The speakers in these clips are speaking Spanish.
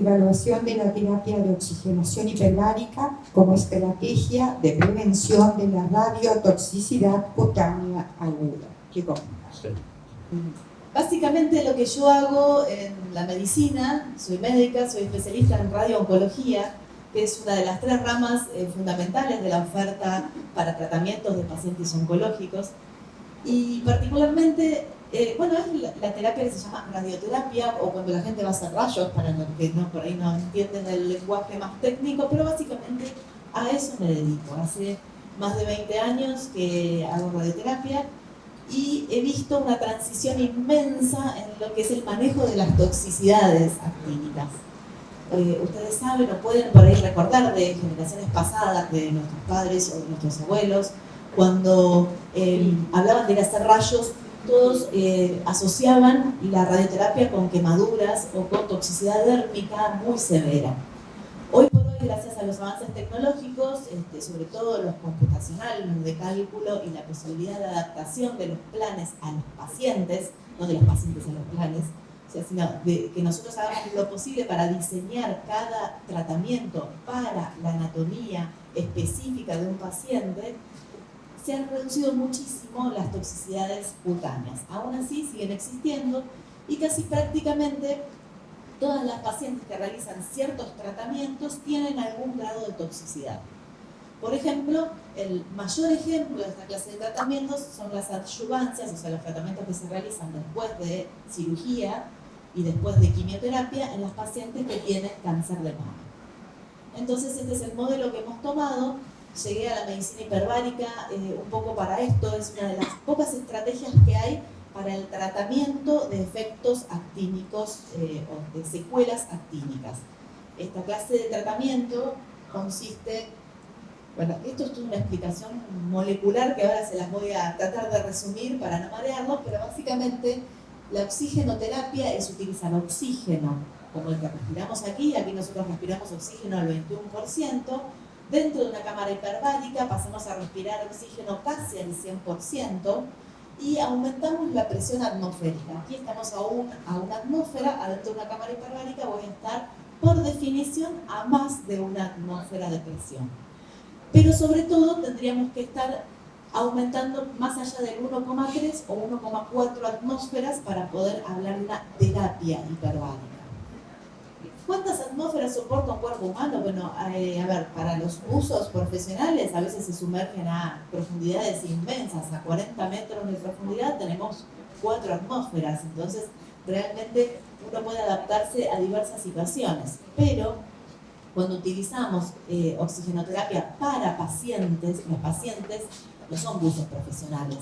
evaluación de la terapia de oxigenación hiperbárica como estrategia de prevención de la radiotoxicidad cutánea aguda. Llegó. Sí. Básicamente lo que yo hago en la medicina, soy médica, soy especialista en radiooncología, que es una de las 3 ramas fundamentales de la oferta para tratamientos de pacientes oncológicos. Y particularmente, es la terapia que se llama radioterapia, o cuando la gente va a hacer rayos, para los que por ahí no entienden el lenguaje más técnico, pero básicamente a eso me dedico. Hace más de 20 años que hago radioterapia y he visto una transición inmensa en lo que es el manejo de las toxicidades actínicas. Ustedes saben o pueden por ahí recordar de generaciones pasadas, de nuestros padres o de nuestros abuelos, cuando hablaban de ir a hacer rayos, todos asociaban la radioterapia con quemaduras o con toxicidad dérmica muy severa. Hoy por hoy, gracias a los avances tecnológicos, sobre todo los computacionales, los de cálculo y la posibilidad de adaptación de los planes a los pacientes, no de los pacientes a los planes, o sea, sino de que nosotros hagamos lo posible para diseñar cada tratamiento para la anatomía específica de un paciente, se han reducido muchísimo las toxicidades cutáneas. Aún así siguen existiendo y casi prácticamente todas las pacientes que realizan ciertos tratamientos tienen algún grado de toxicidad. Por ejemplo, el mayor ejemplo de esta clase de tratamientos son las adyuvancias, o sea, los tratamientos que se realizan después de cirugía y después de quimioterapia en las pacientes que tienen cáncer de mama. Entonces, este es el modelo que hemos tomado. Llegué a la medicina hiperbárica un poco para esto. Es una de las pocas estrategias que hay para el tratamiento de efectos actínicos o de secuelas actínicas. Esta clase de tratamiento consiste, esto es una explicación molecular que ahora se las voy a tratar de resumir para no marearlos, pero básicamente la oxigenoterapia es utilizar oxígeno como el que respiramos aquí nosotros respiramos oxígeno al 21%, dentro de una cámara hiperbárica pasamos a respirar oxígeno casi al 100%, y aumentamos la presión atmosférica. Aquí estamos a una atmósfera, adentro de una cámara hiperbárica voy a estar, por definición, a más de una atmósfera de presión. Pero sobre todo tendríamos que estar aumentando más allá del 1,3 o 1,4 atmósferas para poder hablar de una terapia hiperbárica. ¿Cuántas atmósferas soporta un cuerpo humano? Bueno, para los usos profesionales a veces se sumergen a profundidades inmensas, a 40 metros de profundidad tenemos 4 atmósferas, entonces realmente uno puede adaptarse a diversas situaciones, pero cuando utilizamos oxigenoterapia para pacientes, los pacientes no son buzos profesionales.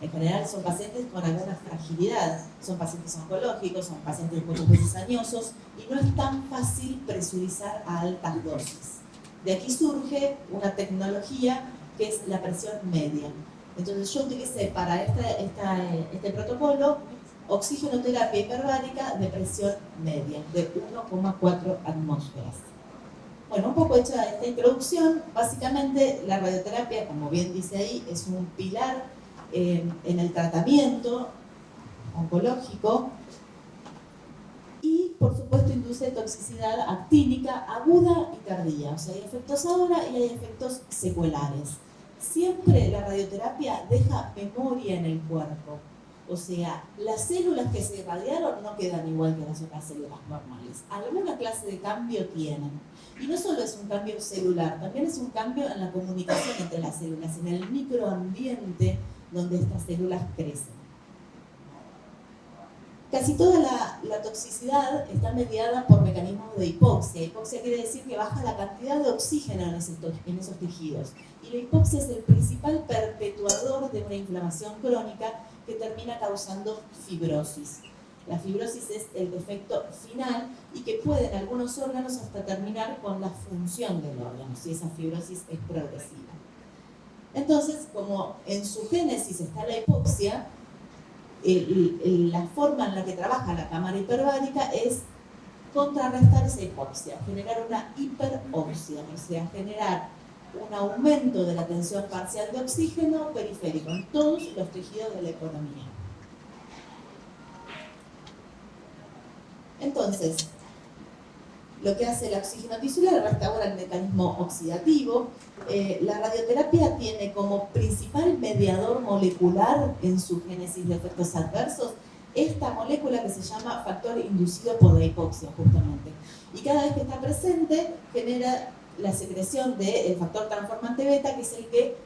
En general son pacientes con alguna fragilidad, son pacientes oncológicos, son pacientes muchas veces añosos y no es tan fácil presurizar a altas dosis. De aquí surge una tecnología que es la presión media. Entonces yo utilicé para este protocolo oxigenoterapia hiperbárica de presión media, de 1,4 atmósferas. Bueno, un poco hecha esta introducción, básicamente la radioterapia, como bien dice ahí, es un pilar en el tratamiento oncológico y, por supuesto, induce toxicidad actínica aguda y tardía. O sea, hay efectos ahora y hay efectos secuelares. Siempre la radioterapia deja memoria en el cuerpo. O sea, las células que se irradiaron no quedan igual que las otras células normales. Alguna clase de cambio tienen. Y no solo es un cambio celular, también es un cambio en la comunicación entre las células, en el microambiente donde estas células crecen. Casi toda la toxicidad está mediada por mecanismos de hipoxia. Hipoxia quiere decir que baja la cantidad de oxígeno en esos tejidos. Y la hipoxia es el principal perpetuador de una inflamación crónica que termina causando fibrosis. La fibrosis es el defecto final y que puede en algunos órganos hasta terminar con la función del órgano, si esa fibrosis es progresiva. Entonces, como en su génesis está la hipoxia, la forma en la que trabaja la cámara hiperbárica es contrarrestar esa hipoxia, generar una hiperoxia, o sea, generar un aumento de la tensión parcial de oxígeno periférico en todos los tejidos de la economía. Entonces, Lo que hace la oxígeno tisular restaura el mecanismo oxidativo. La radioterapia tiene como principal mediador molecular en su génesis de efectos adversos esta molécula que se llama factor inducido por la hipoxia, justamente. Y cada vez que está presente, genera la secreción del factor transformante beta, que es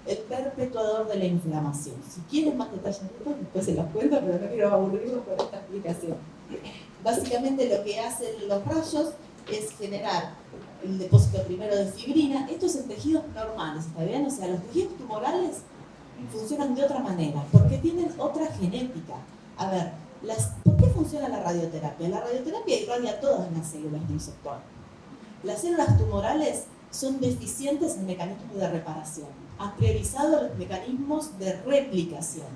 el perpetuador de la inflamación. Si quieren más detalles de esto, después se los cuento, pero no quiero aburrirlos con esta explicación. Básicamente lo que hacen los rayos es generar el depósito primero de fibrina. Estos en tejidos normales, ¿está bien? O sea, los tejidos tumorales funcionan de otra manera, porque tienen otra genética. A ver, ¿por qué funciona la radioterapia? La radioterapia irradia todas las células de un sector. Las células tumorales son deficientes en mecanismos de reparación, han priorizado los mecanismos de replicación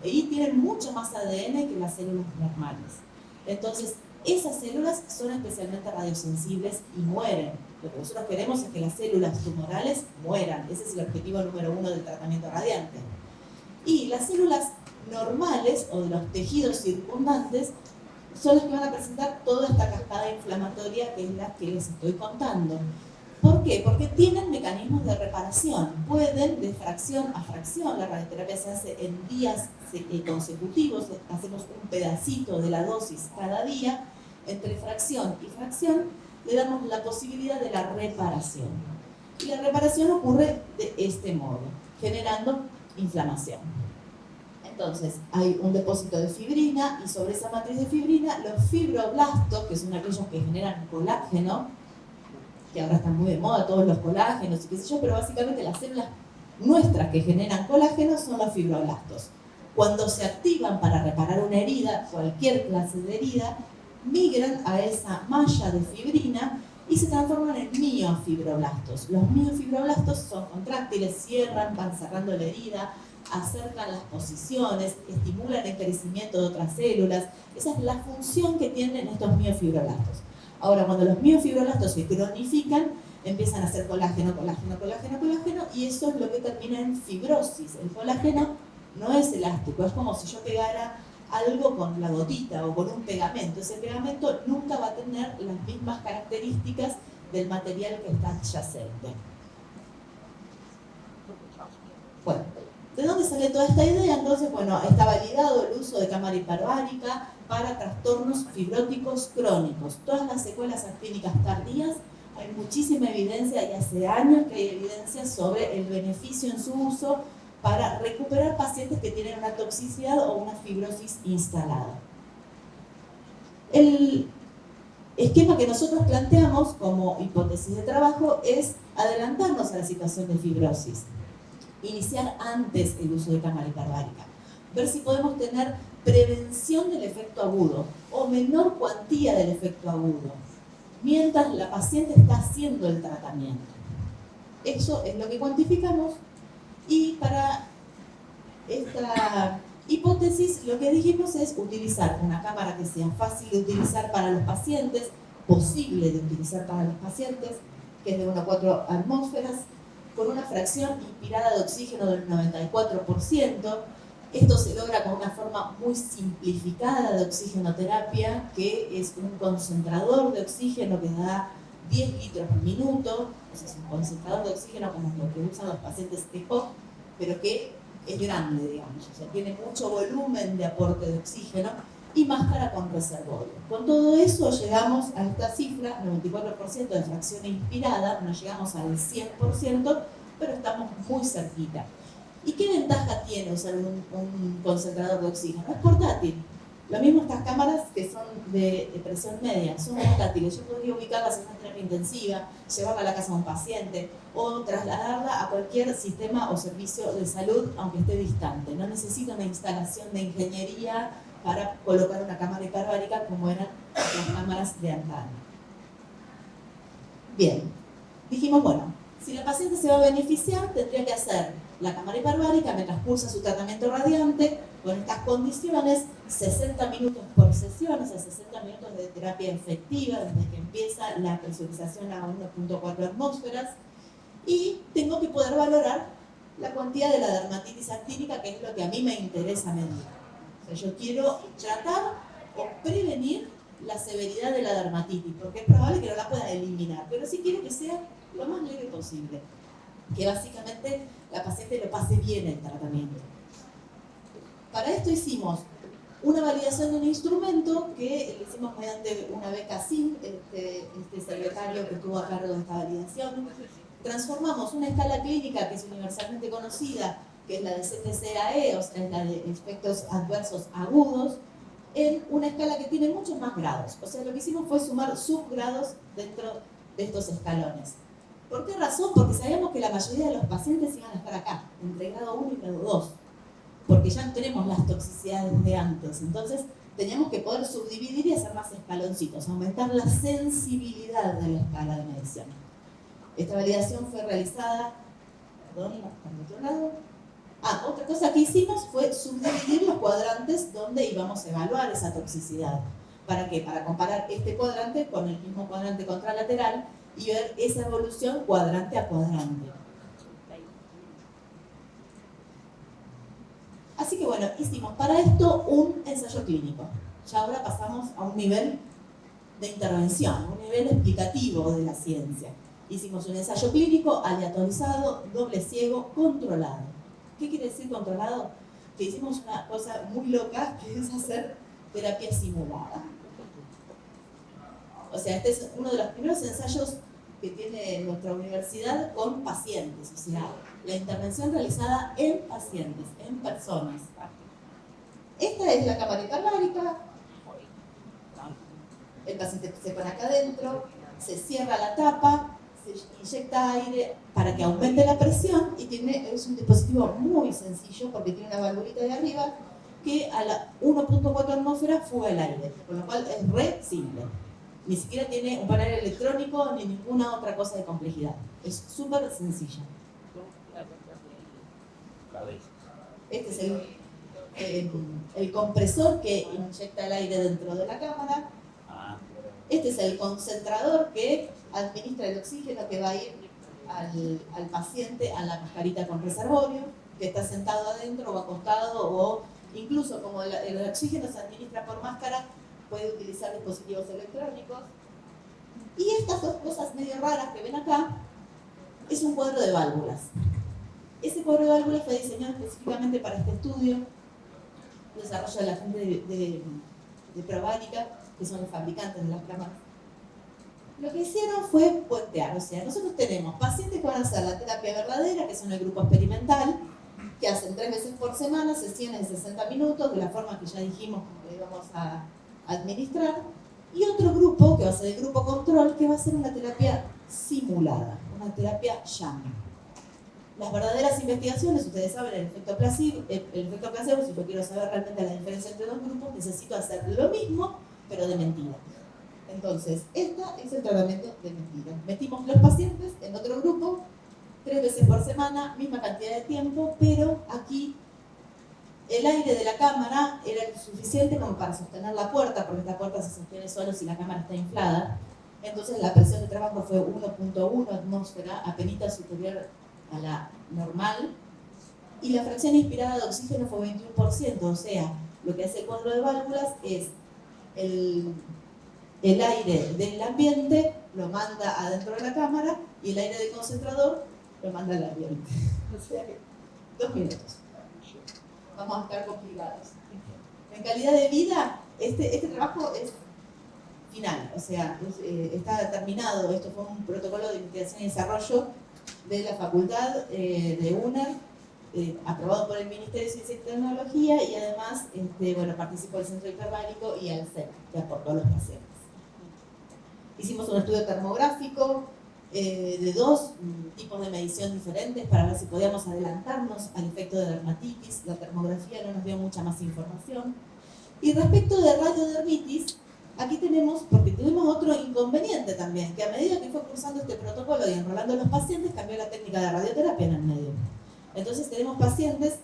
y tienen mucho más ADN que las células normales. Entonces, esas células son especialmente radiosensibles y mueren. Lo que nosotros queremos es que las células tumorales mueran. Ese es el objetivo número 1 del tratamiento radiante. Y las células normales o de los tejidos circundantes son las que van a presentar toda esta cascada inflamatoria que es la que les estoy contando. ¿Por qué? Porque tienen mecanismos de reparación. Pueden, de fracción a fracción, la radioterapia se hace en días consecutivos, hacemos un pedacito de la dosis cada día, entre fracción y fracción le damos la posibilidad de la reparación. Y la reparación ocurre de este modo, generando inflamación. Entonces, hay un depósito de fibrina y sobre esa matriz de fibrina los fibroblastos, que son aquellos que generan colágeno, que ahora están muy de moda todos los colágenos y qué sé yo, pero básicamente las células nuestras que generan colágeno son los fibroblastos. Cuando se activan para reparar una herida, cualquier clase de herida, migran a esa malla de fibrina y se transforman en miofibroblastos. Los miofibroblastos son contráctiles, cierran, van cerrando la herida, acercan las posiciones, estimulan el crecimiento de otras células. Esa es la función que tienen estos miofibroblastos. Ahora, cuando los miofibroblastos se cronifican, empiezan a hacer colágeno, colágeno, colágeno, colágeno, y eso es lo que termina en fibrosis. El colágeno no es elástico, es como si yo pegara algo con la gotita o con un pegamento. Ese pegamento nunca va a tener las mismas características del material que está adyacente. Bueno, ¿de dónde sale toda esta idea? Entonces, bueno, está validado el uso de cámara hiperbárica para trastornos fibróticos crónicos. Todas las secuelas actínicas tardías, hay muchísima evidencia y hace años que hay evidencia sobre el beneficio en su uso para recuperar pacientes que tienen una toxicidad o una fibrosis instalada. El esquema que nosotros planteamos como hipótesis de trabajo es adelantarnos a la situación de fibrosis, iniciar antes el uso de cámara hiperbárica, ver si podemos tener prevención del efecto agudo o menor cuantía del efecto agudo, mientras la paciente está haciendo el tratamiento. Eso es lo que cuantificamos y para esta hipótesis lo que dijimos es utilizar una cámara que sea fácil de utilizar para los pacientes, posible de utilizar para los pacientes, que es de 1 a 4 atmósferas, con una fracción inspirada de oxígeno del 94%. Esto se logra con una forma muy simplificada de oxigenoterapia, que es un concentrador de oxígeno que da 10 litros por minuto. O sea, es un concentrador de oxígeno como lo que usan los pacientes EPOC, pero que es grande, digamos. O sea, tiene mucho volumen de aporte de oxígeno y máscara con reservorio. Con todo eso llegamos a esta cifra, 94% de fracción inspirada, no llegamos al 100%, pero estamos muy cerquita. ¿Y qué ventaja tiene usar un concentrador de oxígeno? Es portátil. Lo mismo estas cámaras que son de presión media, son portátiles. Yo podría ubicarlas en una terapia intensiva, llevarla a la casa de un paciente o trasladarla a cualquier sistema o servicio de salud, aunque esté distante. No necesito una instalación de ingeniería para colocar una cámara hiperbárica como eran las cámaras de antaño. Bien, dijimos, bueno, si la paciente se va a beneficiar, tendría que hacer la cámara hiperbárica mientras cursa su tratamiento radiante, con estas condiciones, 60 minutos por sesión, o sea, 60 minutos de terapia efectiva desde que empieza la presurización a 1.4 atmósferas, y tengo que poder valorar la cuantía de la dermatitis actínica, que es lo que a mí me interesa medir. O sea, yo quiero tratar o prevenir la severidad de la dermatitis, porque es probable que no la pueda sea lo más leve posible, que básicamente la paciente lo pase bien el tratamiento. Para esto hicimos una validación de un instrumento que lo hicimos mediante una beca SIM, este secretario que estuvo a cargo de esta validación. Transformamos una escala clínica que es universalmente conocida, que es la de CTCAE, o sea, es la de efectos adversos agudos, en una escala que tiene muchos más grados. O sea, lo que hicimos fue sumar subgrados dentro de estos escalones. ¿Por qué razón? Porque sabíamos que la mayoría de los pacientes iban a estar acá, entre grado 1 y grado 2, porque ya tenemos las toxicidades de antes. Entonces, teníamos que poder subdividir y hacer más escaloncitos, aumentar la sensibilidad de la escala de medición. Esta validación fue realizada, perdón, por otro lado. Otra cosa que hicimos fue subdividir los cuadrantes donde íbamos a evaluar esa toxicidad. ¿Para qué? Para comparar este cuadrante con el mismo cuadrante contralateral y ver esa evolución cuadrante a cuadrante. Así que bueno, hicimos para esto un ensayo clínico. Ya ahora pasamos a un nivel de intervención, un nivel explicativo de la ciencia. Hicimos un ensayo clínico aleatorizado, doble ciego, controlado. ¿Qué quiere decir controlado? Que hicimos una cosa muy loca, que es hacer terapia simulada. O sea, este es uno de los primeros ensayos que tiene nuestra universidad con pacientes. O sea, la intervención realizada en pacientes, en personas. Esta es la cámara hiperbárica. El paciente se pone acá adentro, se cierra la tapa, se inyecta aire para que aumente la presión y es un dispositivo muy sencillo porque tiene una valvulita de arriba que a la 1.4 atmósferas fuga el aire, con lo cual es re simple. Ni siquiera tiene un panel electrónico ni ninguna otra cosa de complejidad. Es súper sencilla. Este es el compresor que inyecta el aire dentro de la cámara. Este es el concentrador que administra el oxígeno que va a ir al paciente a la mascarita con reservorio, que está sentado adentro o acostado, o incluso como el oxígeno se administra por máscara, puede utilizar dispositivos electrónicos. Y estas dos cosas medio raras que ven acá, es un cuadro de válvulas. Ese cuadro de válvulas fue diseñado específicamente para este estudio, el desarrollo de la gente de Probática, que son los fabricantes de las cámaras. Lo que hicieron fue puentear, o sea, nosotros tenemos pacientes que van a hacer la terapia verdadera, que son el grupo experimental, que hacen 3 veces por semana, sesiones de 60 minutos, de la forma que ya dijimos que íbamos a administrar, y otro grupo, que va a ser el grupo control, que va a hacer una terapia simulada, una terapia sham. Las verdaderas investigaciones, ustedes saben, el efecto placebo, si yo quiero saber realmente la diferencia entre dos grupos, necesito hacer lo mismo, pero de mentira. Entonces, este es el tratamiento de mentira. Metimos los pacientes en otro grupo, 3 veces por semana, misma cantidad de tiempo, pero aquí el aire de la cámara era suficiente como para sostener la puerta, porque esta puerta se sostiene solo si la cámara está inflada. Entonces la presión de trabajo fue 1.1 atmósfera, apenas superior a la normal, y la fracción inspirada de oxígeno fue 21%, o sea, lo que hace el cuadro de válvulas es el aire del ambiente lo manda adentro de la cámara y el aire del concentrador lo manda al ambiente. O sea que 2 minutos. Vamos a estar complicados. En calidad de vida, este trabajo es final, o sea, está terminado. Esto fue un protocolo de investigación y desarrollo de la facultad de UNER, aprobado por el Ministerio de Ciencia y Tecnología, y además participó el Centro Hiperbárico y el CEP, que aportó a los pacientes. Hicimos un estudio termográfico de 2 tipos de medición diferentes para ver si podíamos adelantarnos al efecto de dermatitis. La termografía no nos dio mucha más información. Y respecto de radiodermitis, aquí tenemos, porque tuvimos otro inconveniente también, que a medida que fue cursando este protocolo y enrolando a los pacientes, cambió la técnica de radioterapia en el medio. Entonces tenemos pacientes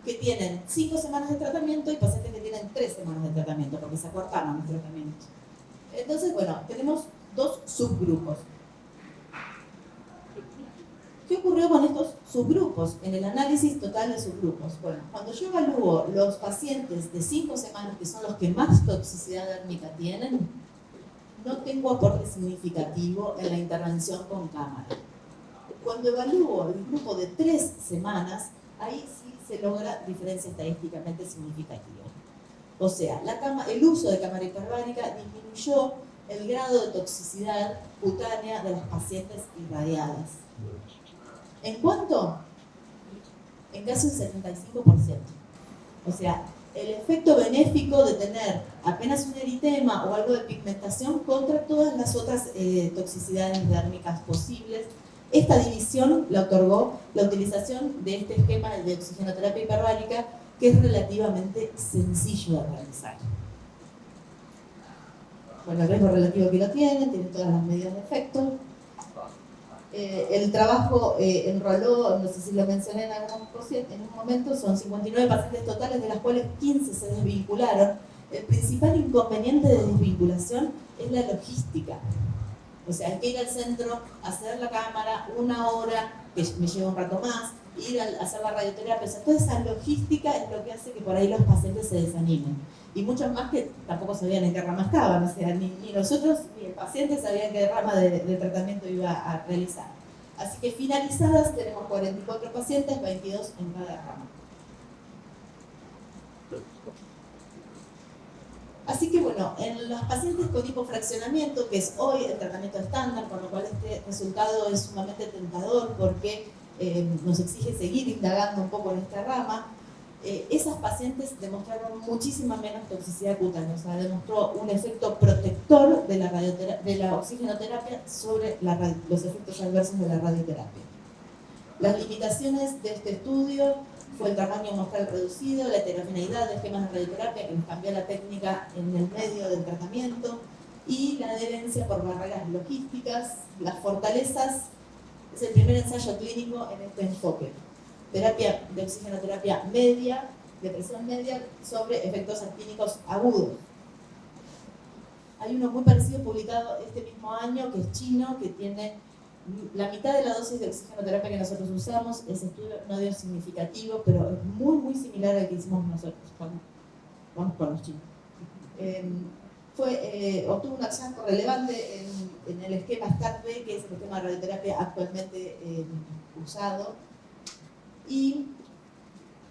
que tienen 5 semanas de tratamiento y pacientes que tienen 3 semanas de tratamiento, porque se acortaron los tratamientos. Entonces, bueno, tenemos 2 subgrupos. ¿Qué ocurrió con estos subgrupos en el análisis total de subgrupos? Bueno, cuando yo evalúo los pacientes de 5 semanas, que son los que más toxicidad dérmica tienen, no tengo aporte significativo en la intervención con cámara. Cuando evalúo el grupo de 3 semanas, ahí sí se logra diferencia estadísticamente significativa. O sea, el uso de cámara hiperbárica disminuyó el grado de toxicidad cutánea de las pacientes irradiadas. ¿En cuánto? En casi un 75%. O sea, el efecto benéfico de tener apenas un eritema o algo de pigmentación contra todas las otras toxicidades dérmicas posibles. Esta división la otorgó la utilización de este esquema de oxigenoterapia hiperbárica, que es relativamente sencillo de realizar. Bueno, el riesgo relativo que lo tiene todas las medidas de efecto. El trabajo enroló, no sé si lo mencioné en un momento, son 59 pacientes totales, de las cuales 15 se desvincularon. El principal inconveniente de desvinculación es la logística. O sea, hay que ir al centro, hacer la cámara, 1 hora, que me lleva un rato más, ir a hacer la radioterapia. O sea, toda esa logística es lo que hace que por ahí los pacientes se desanimen. Y muchos más que tampoco sabían en qué rama estaban. O sea, ni nosotros ni el paciente sabían qué rama de tratamiento iba a realizar. Así que finalizadas tenemos 44 pacientes, 22 en cada rama. Así que bueno, en los pacientes con hipofraccionamiento, que es hoy el tratamiento estándar, con lo cual este resultado es sumamente tentador porque nos exige seguir indagando un poco en esta rama, esas pacientes demostraron muchísima menos toxicidad cutánea, o sea, demostró un efecto protector de la oxigenoterapia sobre los efectos adversos de la radioterapia. Las limitaciones de este estudio fue el tamaño muestral reducido, la heterogeneidad de esquemas de radioterapia que nos cambió la técnica en el medio del tratamiento y la adherencia por barreras logísticas. Las fortalezas es el primer ensayo clínico en este enfoque. Terapia de oxigenoterapia media, de presión media, sobre efectos actínicos agudos. Hay uno muy parecido publicado este mismo año, que es chino, que tiene la mitad de la dosis de oxigenoterapia que nosotros usamos. Ese estudio no dio significativo, pero es muy, muy similar al que hicimos nosotros. Vamos con los chinos. Obtuvo un hallazgo relevante en el esquema STAT-B, que es el esquema de radioterapia actualmente usado, y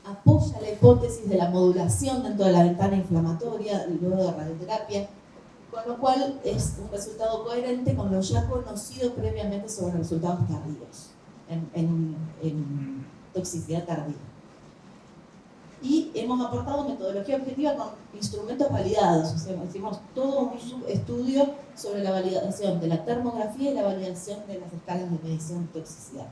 apoya la hipótesis de la modulación dentro de la ventana inflamatoria luego de radioterapia, con lo cual es un resultado coherente con lo ya conocido previamente sobre resultados tardíos en toxicidad tardía. Y hemos aportado metodología objetiva con instrumentos validados, o sea, hicimos todo un estudio sobre la validación de la termografía y la validación de las escalas de medición de toxicidad.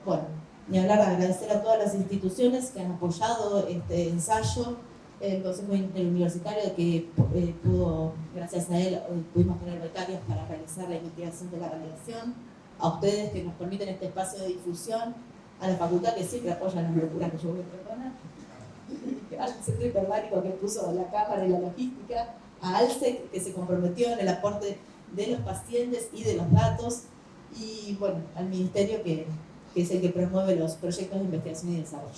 Bueno, ni hablar, agradecer a todas las instituciones que han apoyado este ensayo, el Consejo Interuniversitario que pudo, gracias a él, pudimos tener becarios para realizar la investigación de la validación, a ustedes que nos permiten este espacio de difusión, a la facultad que siempre apoya las locuras que yo voy a proponer, al Centro Hiperbárico que puso la cámara y la logística, a ALSEC que se comprometió en el aporte de los pacientes y de los datos, y bueno, al Ministerio que es el que promueve los proyectos de investigación y desarrollo.